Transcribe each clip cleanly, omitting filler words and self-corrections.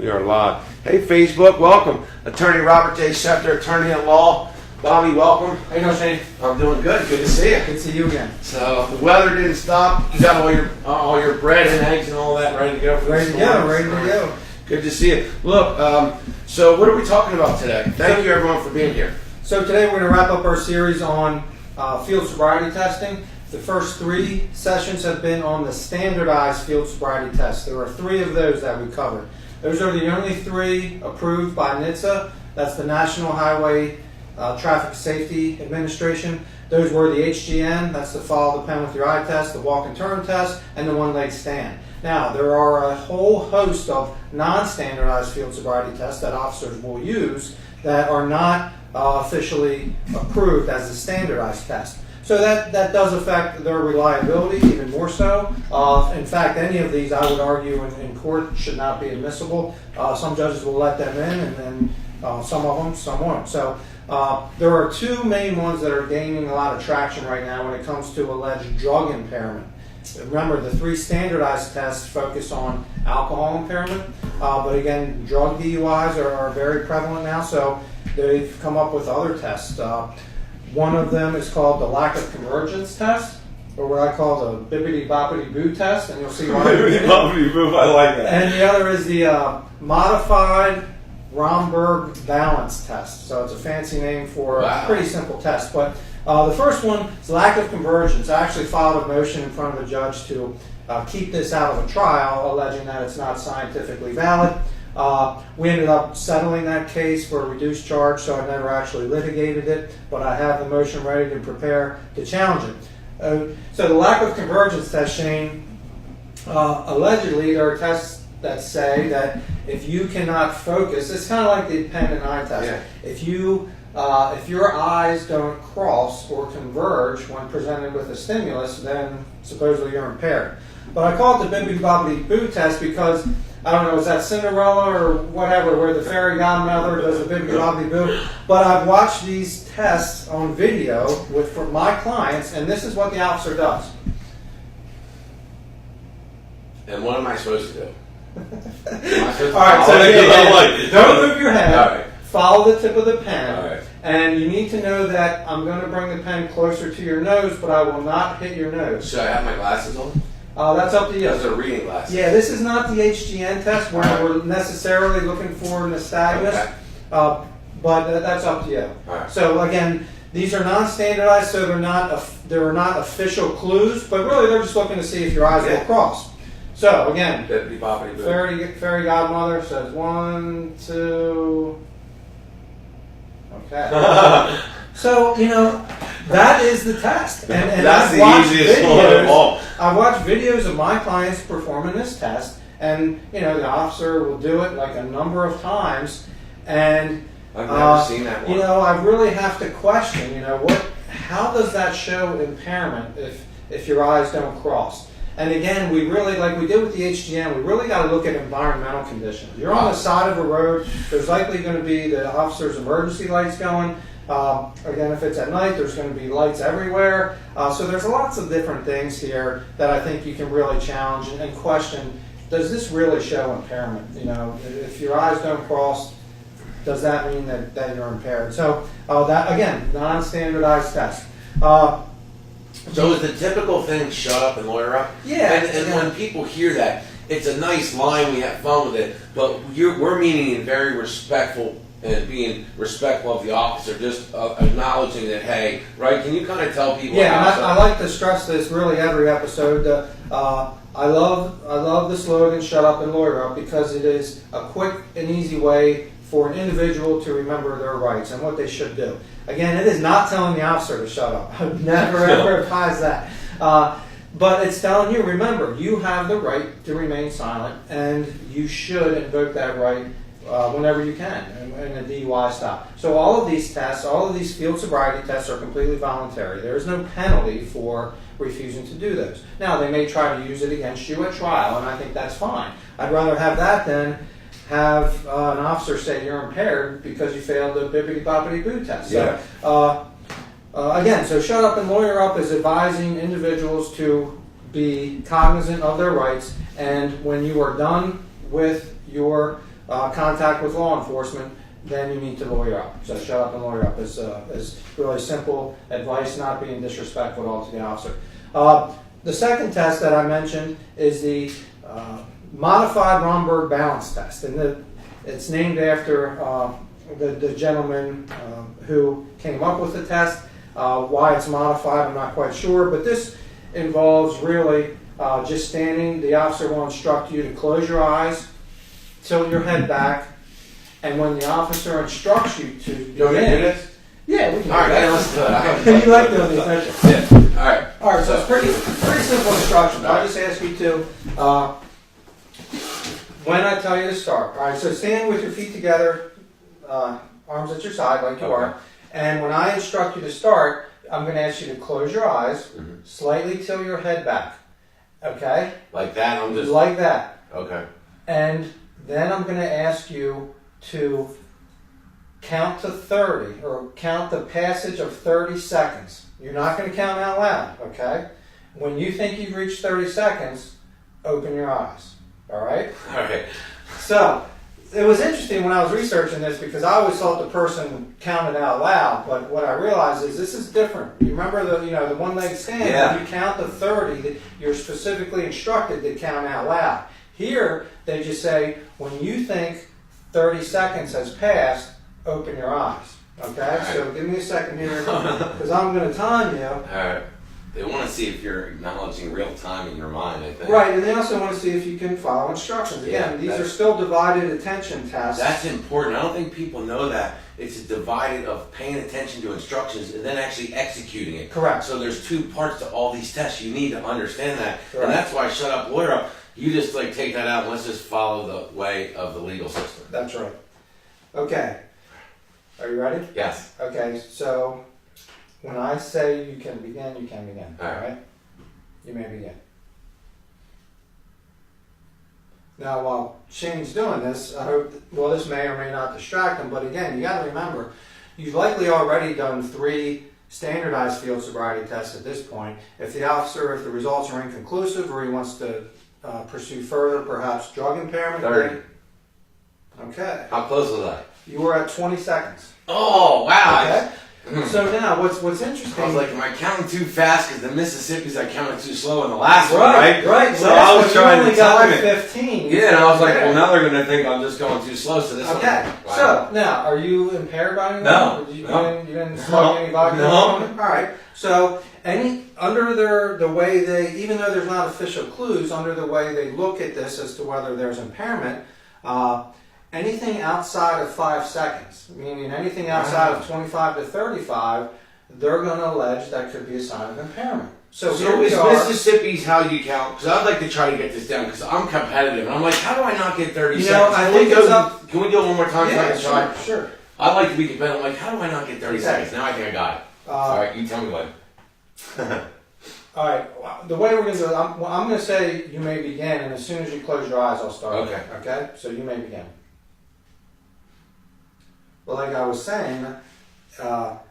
We are live. Hey, Facebook, welcome. Attorney Robert J. Schefter, attorney at law. Bobby, welcome. How you doing, Shane? I'm doing good. Good to see you. Good to see you again. So the weather didn't stop. You got all your bread and eggs and all that ready to go for Ready to go. Ready to go. Good to see you. Look, so what are we talking about today? Thank you, everyone, for being here. So today we're going to wrap up our series on field sobriety testing. The first 3 sessions have been on the standardized field sobriety test. There are 3 of those that we covered. Those are the only 3 approved by NHTSA. That's the National Highway Traffic Safety Administration. Those were the HGN, that's the follow the pen with your eye test, the walk and turn test, and the one-leg stand. Now, there are a whole host of non-standardized field sobriety tests that officers will use that are not officially approved as a standardized test. So that does affect their reliability even more so. In fact, any of these, I would argue, in court should not be admissible. Some judges will let them in, and then some of them, some won't. So there are 2 main ones that are gaining a lot of traction right now when it comes to alleged drug impairment. Remember, the 3 standardized tests focus on alcohol impairment, but again, drug DUIs are very prevalent now, so they've come up with other tests. One of them is called the lack of convergence test, or what I call the bibbidi-boppidi-boo test, and you'll see why. Bibbidi-boppidi-boo, I like that. And the other is the modified Romberg balance test. So it's a fancy name for a pretty simple test. But the first one is lack of convergence. I actually filed a motion in front of a judge to keep this out of a trial, alleging that it's not scientifically valid. We ended up settling that case for a reduced charge, so I never actually litigated it, but I have the motion ready to prepare to challenge it. So the lack of convergence test, Shane, allegedly there are tests that say that if you cannot focus, it's kind of like the pen and eye test. Yeah. If your eyes don't cross or converge when presented with a stimulus, then supposedly you're impaired. But I call it the bibbidi-boppidi-boo test because, I don't know, is that Cinderella or whatever, where the fairy godmother does the bibbidi-boppidi-boo? But I've watched these tests on video for my clients, and this is what the officer does. And what am I supposed to do? All right, so don't move your head. All right. Follow the tip of the pen. All right. And you need to know that I'm going to bring the pen closer to your nose, but I will not hit your nose. Should I have my glasses on? That's up to you. Those are reading glasses. Yeah, this is not the HGN test where we're necessarily looking for nystagmus, Okay. but that's up to you. All right. So again, these are non-standardized, so they're not official clues, but really they're just looking to see if your eyes will cross. So again, Bibbidi-boppidi-boo. fairy godmother says 1, 2. Okay. So, that is the test. And That's I've the easiest one of all. I've watched videos of my clients performing this test, and, the officer will do it like a number of times, and I've never seen that one. I really have to question, how does that show impairment if your eyes don't cross? And again, we really, like we did with the HGN, we really got to look at environmental conditions. You're on the side of a road, there's likely going to be the officer's emergency lights going. Again, if it's at night, there's going to be lights everywhere. So there's lots of different things here that I think you can really challenge and question, does this really show impairment? If your eyes don't cross, does that mean that you're impaired? So that, again, non-standardized test. So is the typical thing shut up and lawyer up? Yeah. And when people hear that, it's a nice line, we have fun with it, but we're meaning in very respectful and being respectful of the officer, just acknowledging that, hey, right? Can you kind of tell people? Yeah, I like to stress this really every episode. I love the slogan "Shut up and lawyer up" because it is a quick and easy way for an individual to remember their rights and what they should do. Again, it is not telling the officer to shut up. I would never ever advise that. But it's telling you, remember, you have the right to remain silent, and you should invoke that right whenever you can in a DUI stop. So all of these tests, all of these field sobriety tests are completely voluntary. There is no penalty for refusing to do those. Now, they may try to use it against you at trial, and I think that's fine. I'd rather have that than have an officer say you're impaired because you failed the bibbidi-boppidi-boo test. Yeah. So, again, so shut up and lawyer up is advising individuals to be cognizant of their rights, and when you are done with your contact with law enforcement, then you need to lawyer up. So shut up and lawyer up is really simple advice, not being disrespectful at all to the officer. The second test that I mentioned is the modified Romberg balance test, and it's named after the gentleman who came up with the test. Why it's modified, I'm not quite sure, but this involves really just standing. The officer will instruct you to close your eyes, tilt your head back, and when the officer instructs you to You want me to do this? yeah, we can do All right, that. yeah, let's do it. You like doing these, don't you? Yeah. All right. All right, so it's pretty simple instructions. I'll just ask you to, when I tell you to start. All right, so stand with your feet together, arms at your side like you are. And when I instruct you to start, I'm going to ask you to close your eyes, slightly tilt your head back. Okay? Like that? I'm just... Like that. Okay. And then I'm going to ask you to count to 30, or count the passage of 30 seconds. You're not going to count out loud, okay? When you think you've reached 30 seconds, open your eyes. All right? All right. So, it was interesting when I was researching this because I always thought the person counted out loud, but what I realized is this is different. You remember the one-leg stand? Yeah. When you count to 30, you're specifically instructed to count out loud. Here, they just say, when you think 30 seconds has passed, open your eyes. Okay? Right. So give me a second here because I'm going to time you. All right. They want to see if you're acknowledging real time in your mind, I think. Right, and they also want to see if you can follow instructions. Again, Yeah, these are still divided attention tests. That's important. I don't think people know that. It's divided of paying attention to instructions and then actually executing it. Correct. So there's two parts to all these tests. You need to understand that. Correct. And that's why shut up, lawyer up. You just take that out and let's just follow the way of the legal system. That's right. Okay. Are you ready? Yes. Okay, so when I say you can begin, you can begin. All right. You may begin. Now, while Shane's doing this, I hope, this may or may not distract him, but again, you got to remember, you've likely already done 3 standardized field sobriety tests at this point. If the results are inconclusive or he wants to pursue further, perhaps drug impairment. 30. Okay. How close was I? You were at 20 seconds. Oh, wow. Okay. So now, what's interesting? I was like, am I counting too fast? Because the Mississippi's I counted too slow in the last one, Right. So I was trying to time it. 15. Yeah, and I was like, well, now they're going to think I'm just going too slow. So this one. Okay. Wow. So now, are you impaired by anything? No. You No. didn't slug anybody? No. All right. So under the way they, even though there's not official clues, under the way they look at this as to whether there's impairment, anything outside of 5 seconds, meaning anything outside of 25 to 35, they're going to allege that could be a sign of impairment. So here we is are. Mississippi's how you count? Because I'd like to try to get this down because I'm competitive. And I'm like, how do I not get 30 You know, seconds? I think it's up. Can we do it one more time so I can try? Sure. I'd like to be competitive. I'm like, how do I not get 30 Okay. seconds? Now I think I got it. All right, you tell me what. All right. The way we're going to do it, I'm going to say you may begin, and as soon as you close your eyes, I'll start. Okay. Okay? So you may begin. Well, like I was saying,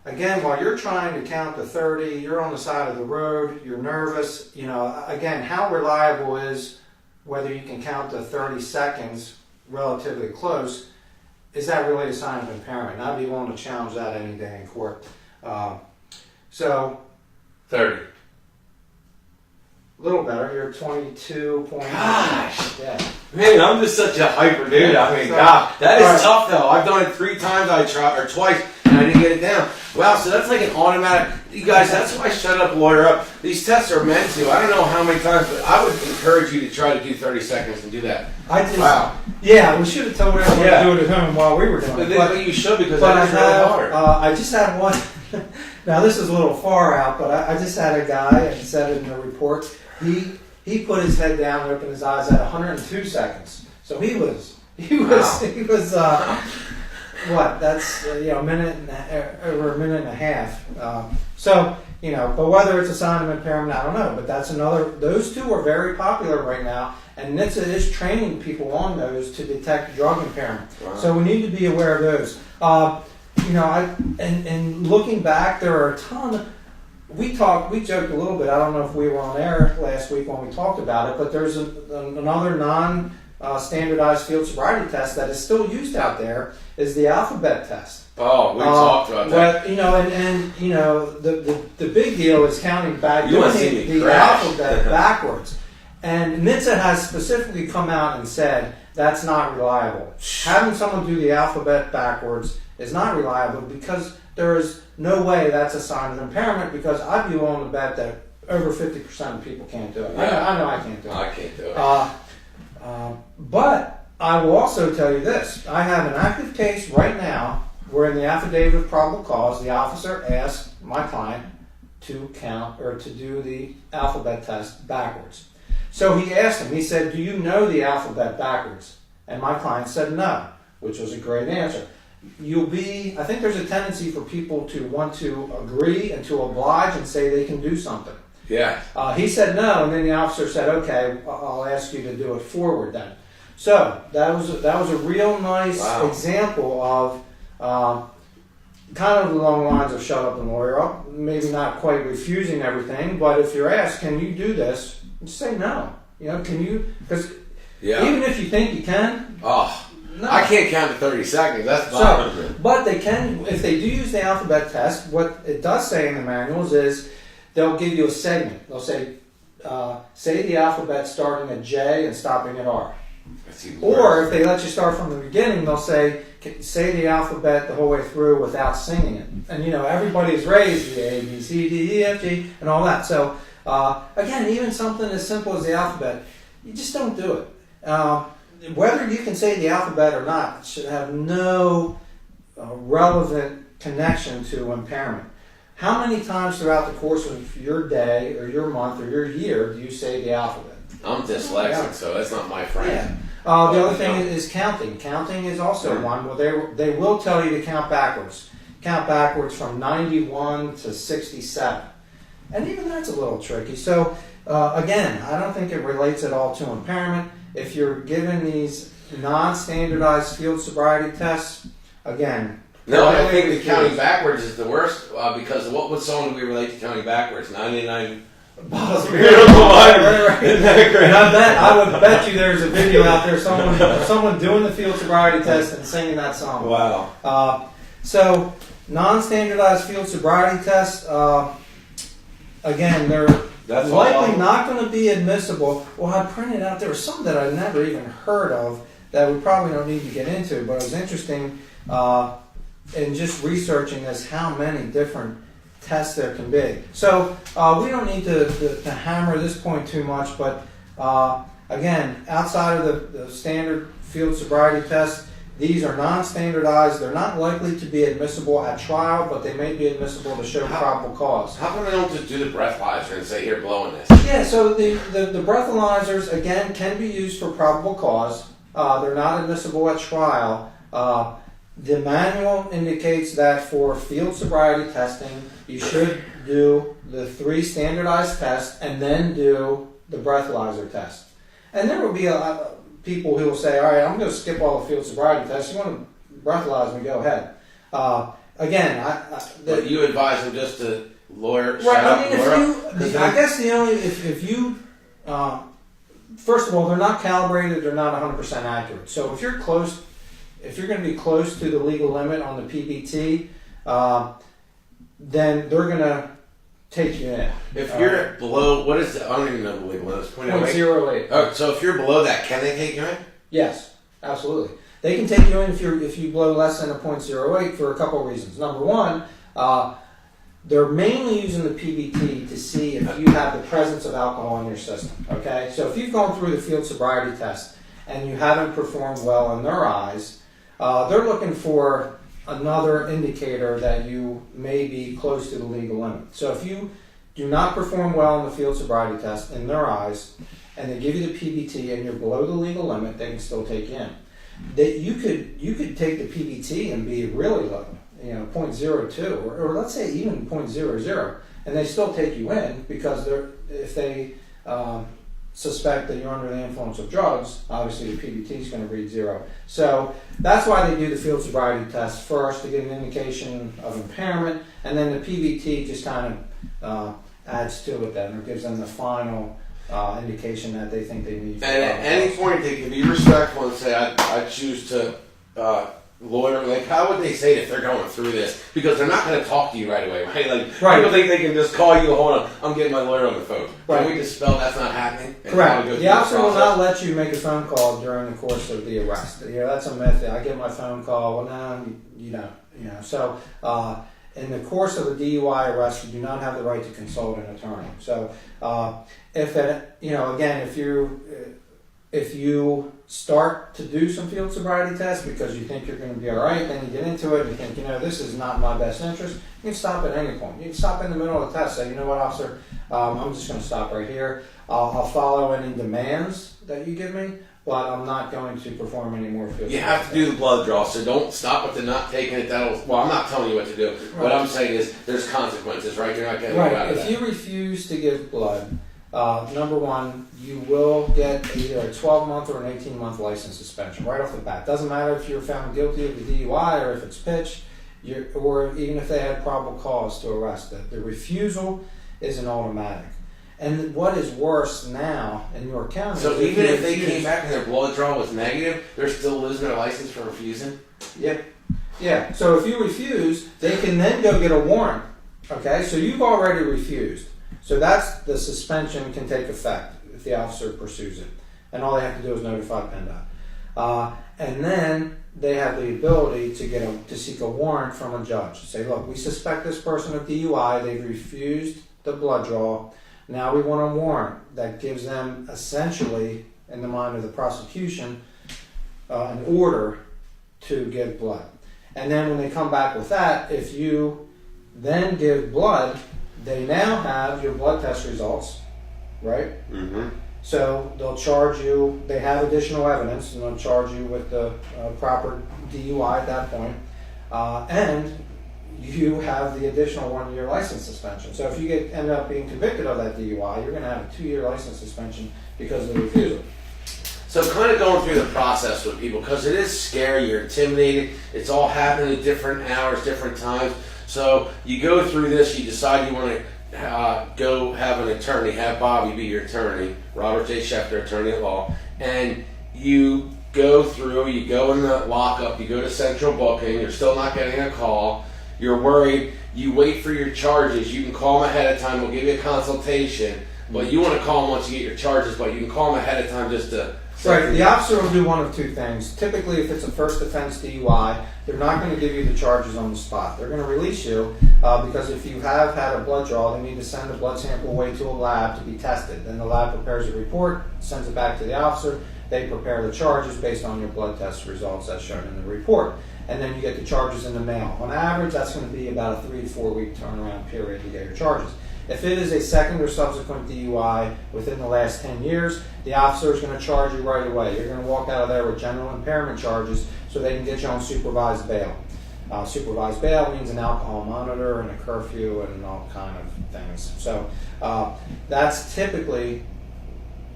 again, while you're trying to count to 30, you're on the side of the road, you're nervous. Again, how reliable is whether you can count to 30 seconds relatively close? Is that really a sign of impairment? And I'd be willing to challenge that any day in court. So 30. a little better. You're 22. Gosh. Yeah. Man, I'm just such a hyper dude. I mean, So- God, that is All right. tough though. I've done it 3 times. I tried, or twice, and I didn't get it down. Wow, so that's like an automatic. You guys, that's why shut up, lawyer up. These tests are meant to. I don't know how many times, but I would encourage you to try to do 30 seconds and do that. Wow. Yeah, we should have told everyone Yeah. to do it at home while we were doing But, it. but you should because But that is really hard. I just had one. Now this is a little far out, but I just had a guy, and he said it in the report. He put his head down and opened his eyes at 102 seconds. So he was Wow. what? That's over a minute and a half. But whether it's a sign of impairment, I don't know. But that's another. Those 2 are very popular right now, and NHTSA is training people on those to detect drug impairment. Wow. So we need to be aware of those. And looking back, there are a ton. We joked a little bit. I don't know if we were on air last week when we talked about it, but there's another standardized field sobriety test that is still used out there is the alphabet test. Oh, we talked about that. But, the big deal is counting back, You wanna doing see me the crash. alphabet backwards. And NHTSA has specifically come out and said that's not reliable. Having someone do the alphabet backwards is not reliable because there is no way that's a sign of impairment, because I'd be willing to bet that over 50% of people can't do it. Yeah. I know I can't do it. I can't do it. But I will also tell you this. I have an active case right now where in the affidavit of probable cause, the officer asked my client to count or to do the alphabet test backwards. So he asked him, he said, "Do you know the alphabet backwards?" And my client said no, which was a great answer. I think there's a tendency for people to want to agree and to oblige and say they can do something. Yeah. He said no, and then the officer said, "Okay, I'll ask you to do it forward then." So that was a real nice example of kind of along the lines of shut up and lawyer up. Maybe not quite refusing everything, but if you're asked, "Can you do this?" just say no. Can you? Because even if you think you can, no. I can't count to 30 seconds. That's fine. But they can, if they do use the alphabet test. What it does say in the manuals is they'll give you a segment. They'll say, say the alphabet starting at J and stopping at R. Or if they let you start from the beginning, they'll say the alphabet the whole way through without singing it. And everybody's raised the A, B, C, D, E, F, G, and all that. So again, even something as simple as the alphabet, you just don't do it. Whether you can say the alphabet or not should have no relevant connection to impairment. How many times throughout the course of your day or your month or your year do you say the alphabet? I'm dyslexic, so that's not my friend. Yeah. The other thing is counting. Counting is also one. Well, they will tell you to count backwards. Count backwards from 91 to 67. And even that's a little tricky. So, again, I don't think it relates at all to impairment. If you're given these non-standardized field sobriety tests, again... No, I think the counting backwards is the worst, because what song do we relate to counting backwards? 99... Bottles of beer. Isn't that great? And I would bet you there's a video out there, someone doing the field sobriety test and singing that song. Wow. So, non-standardized field sobriety tests, again, they're likely not going to be admissible. Well, I printed out, there were some that I'd never even heard of that we probably don't need to get into, but it was interesting in just researching this, how many different tests there can be. So we don't need to hammer this point too much, but again, outside of the standard field sobriety test, these are non-standardized. They're not likely to be admissible at trial, but they may be admissible to show probable cause. How come they don't just do the breathalyzer and say, "Here, blow in this"? Yeah, so the breathalyzers, again, can be used for probable cause. They're not admissible at trial. The manual indicates that for field sobriety testing, you should do the 3 standardized tests and then do the breathalyzer test. And there will be people who will say, "All right, I'm going to skip all the field sobriety tests. You want to breathalyze me? Go ahead." Again, but you advise them just to lawyer. Right. I guess if you first of all, they're not calibrated. They're not 100% accurate. So if you're going to be close to the legal limit on the PBT, then they're going to take you in. If you're below, what is it? I don't even know the legal limit. 0.08. Oh, so if you're below that, can they take you in? Yes, absolutely. They can take you in if you blow less than a 0.08 for a couple of reasons. Number one, they're mainly using the PBT to see if you have the presence of alcohol in your system. Okay, so if you've gone through the field sobriety test and you haven't performed well in their eyes, they're looking for another indicator that you may be close to the legal limit. So if you do not perform well in the field sobriety test in their eyes, and they give you the PBT and you're below the legal limit, they can still take you in. You could take the PBT and be really low, 0.02, or let's say even 0.00, and they still take you in because if they suspect that you're under the influence of drugs, obviously the PBT is going to read 0. So that's why they do the field sobriety test first to get an indication of impairment, and then the PBT just kind of adds to it then, or gives them the final indication that they think they need. And at any point, they can be respectful and say, I choose to lawyer. Like, how would they say it if they're going through this? Because they're not going to talk to you right away, right? Like, people think they can just call you, hold on, I'm getting my lawyer on the phone. Can we dispel that's not happening? Correct. The officer will not let you make a phone call during the course of the arrest. That's a myth. I get my phone call. Well, no, you don't. So in the course of a DUI arrest, you do not have the right to consult an attorney. So if you start to do some field sobriety tests because you think you're going to be all right, then you get into it and you think, this is not my best interest, you can stop at any point. You can stop in the middle of the test, say, you know what, officer, I'm just going to stop right here. I'll follow any demands that you give me, but I'm not going to perform any more field sobriety. You have to do the blood draw, so don't stop at the not taking it. I'm not telling you what to do. Right. What I'm saying is there's consequences, right? You're not getting out of that. If you refuse to give blood, number one, you will get either a 12-month or an 18-month license suspension right off the bat. Doesn't matter if you're found guilty of the DUI or if it's pitched, or even if they had probable cause to arrest it. The refusal is an automatic. And what is worse now in York County? So even if they came back and their blood draw was negative, they're still losing their license for refusing? Yep. Yeah. So if you refuse, they can then go get a warrant. Okay? So you've already refused. So the suspension can take effect if the officer pursues it. And all they have to do is notify PennDOT. And then they have the ability to seek a warrant from a judge. Say, look, we suspect this person of DUI. They've refused the blood draw. Now we want a warrant that gives them essentially, in the mind of the prosecution, an order to give blood. And then when they come back with that, if you then give blood, they now have your blood test results, right? Mm-hmm. So they'll charge you, they have additional evidence, and they'll charge you with the proper DUI at that point. And you have the additional 1-year license suspension. So if you end up being convicted of that DUI, you're going to have a 2-year license suspension because of the refusal. So kind of going through the process with people, because it is scary, you're intimidated, it's all happening at different hours, different times. So you go through this, you decide you want to go have an attorney, have Bobby be your attorney, Robert J. Schefter, attorney at law, and you go through, you go in the lockup, you go to central booking, you're still not getting a call, you're worried, you wait for your charges, you can call them ahead of time, we'll give you a consultation, but you want to call them once you get your charges, but you can call them ahead of time just to... Right, the officer will do one of two things. Typically, if it's a first offense DUI, they're not going to give you the charges on the spot. They're going to release you because if you have had a blood draw, they need to send the blood sample away to a lab to be tested. Then the lab prepares a report, sends it back to the officer. They prepare the charges based on your blood test results as shown in the report. And then you get the charges in the mail. On average, that's going to be about a 3 to 4 week turnaround period to get your charges. If it is a second or subsequent DUI within the last 10 years, the officer is going to charge you right away. You're going to walk out of there with general impairment charges so they can get you on supervised bail. Supervised bail means an alcohol monitor and a curfew and all kind of things. So that's typically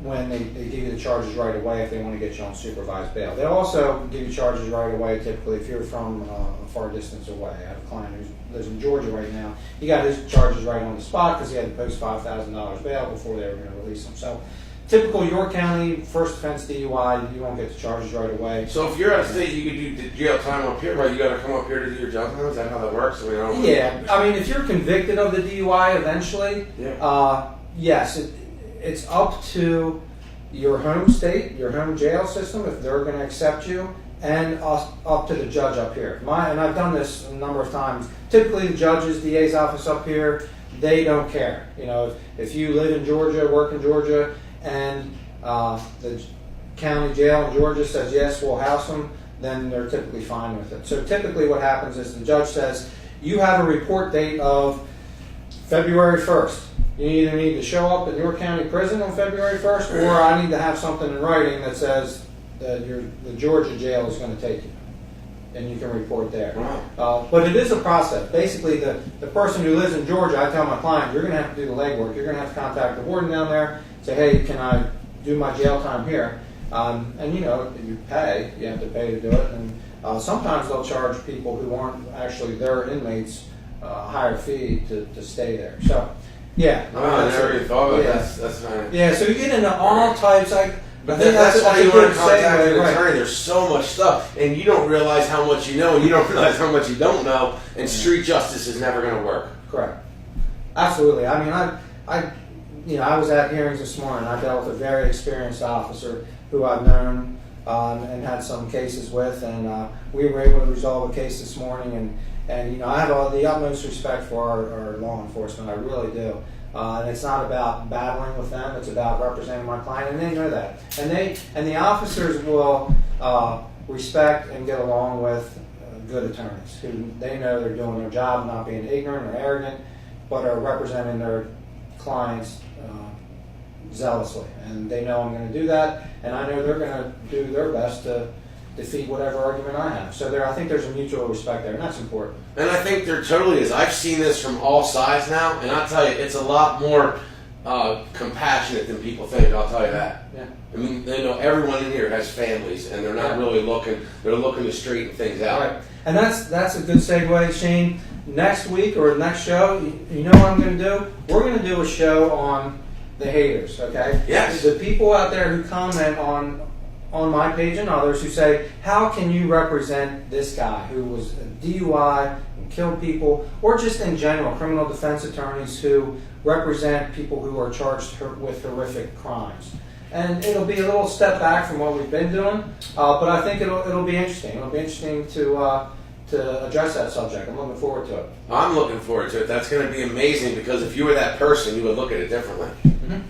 when they give you the charges right away if they want to get you on supervised bail. They'll also give you charges right away typically if you're from a far distance away. I have a client who lives in Georgia right now. He got his charges right on the spot because he had to post $5,000 bail before they were going to release him. So typical York County first offense DUI, you won't get the charges right away. So if you're out of state, you could do the jail time up here, right? You got to come up here to do your jail time? Is that how that works? Yeah. I mean, if you're convicted of the DUI eventually, yes, it's up to your home state, your home jail system, if they're going to accept you, and up to the judge up here. And I've done this a number of times. Typically, the judge's DA's office up here, they don't care. If you live in Georgia, work in Georgia, and the county jail in Georgia says, yes, we'll house them, then they're typically fine with it. So typically what happens is the judge says, you have a report date of February 1st. You either need to show up at York County Prison on February 1st, or I need to have something in writing that says that the Georgia jail is going to take you, and you can report there. Wow. But it is a process. Basically, the person who lives in Georgia, I tell my client, you're going to have to do the legwork. You're going to have to contact the warden down there, say, hey, can I do my jail time here? And you pay. You have to pay to do it. And sometimes they'll charge people who aren't actually their inmates a higher fee to stay there. So Yeah. Oh, I never even thought about Yeah. that's kind of. Yeah, so you get into all types. But that's why you want to contact an right. attorney. There's so much stuff, and you don't realize how much you know, and you don't realize how much you don't know. And street justice is never going to work. Correct. Absolutely. I mean, I was at hearings this morning. I dealt with a very experienced officer who I've known and had some cases with, and we were able to resolve a case this morning. And I have all the utmost respect for our law enforcement. I really do. And it's not about battling with them. It's about representing my client, and they know that. And the officers will respect and get along with good attorneys who they know they're doing their job, not being ignorant or arrogant, but are representing their clients zealously. And they know I'm going to do that, and I know they're going to do their best to defeat whatever argument I have. So I think there's a mutual respect there, and that's important. And I think there totally is. I've seen this from all sides now, and I'll tell you, it's a lot more compassionate than people think. I'll tell you that. Yeah. I mean, they know everyone in here has families, and they're not really looking. They're looking to straighten things out. Right. And that's a good segue, Shane. Next week or next show, you know what I'm going to do? We're going to do a show on the haters. Okay. Yes. The people out there who comment on my page and others who say, how can you represent this guy who was a DUI and killed people, or just in general, criminal defense attorneys who represent people who are charged with horrific crimes. And it'll be a little step back from what we've been doing, but I think it'll be interesting. It'll be interesting to address that subject. I'm looking forward to it. I'm looking forward to it. That's going to be amazing, because if you were that person, you would look at it differently. Mm-hmm.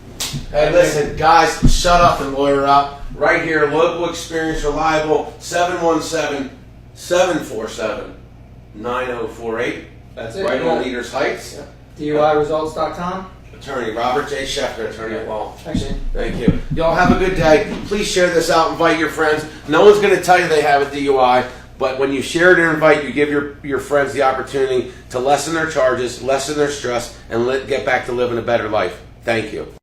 Hey, listen, guys, shut up and lawyer up. Right here, local experience, reliable, 717-747-9048. That's it. Right on Leaders Heights. DUIresults.com. Attorney Robert J. Schefter, attorney at law. Thanks, Shane. Thank you. Y'all have a good day. Please share this out. Invite your friends. No one's going to tell you they have a DUI, but when you share it and invite, you give your friends the opportunity to lessen their charges, lessen their stress, and get back to living a better life. Thank you.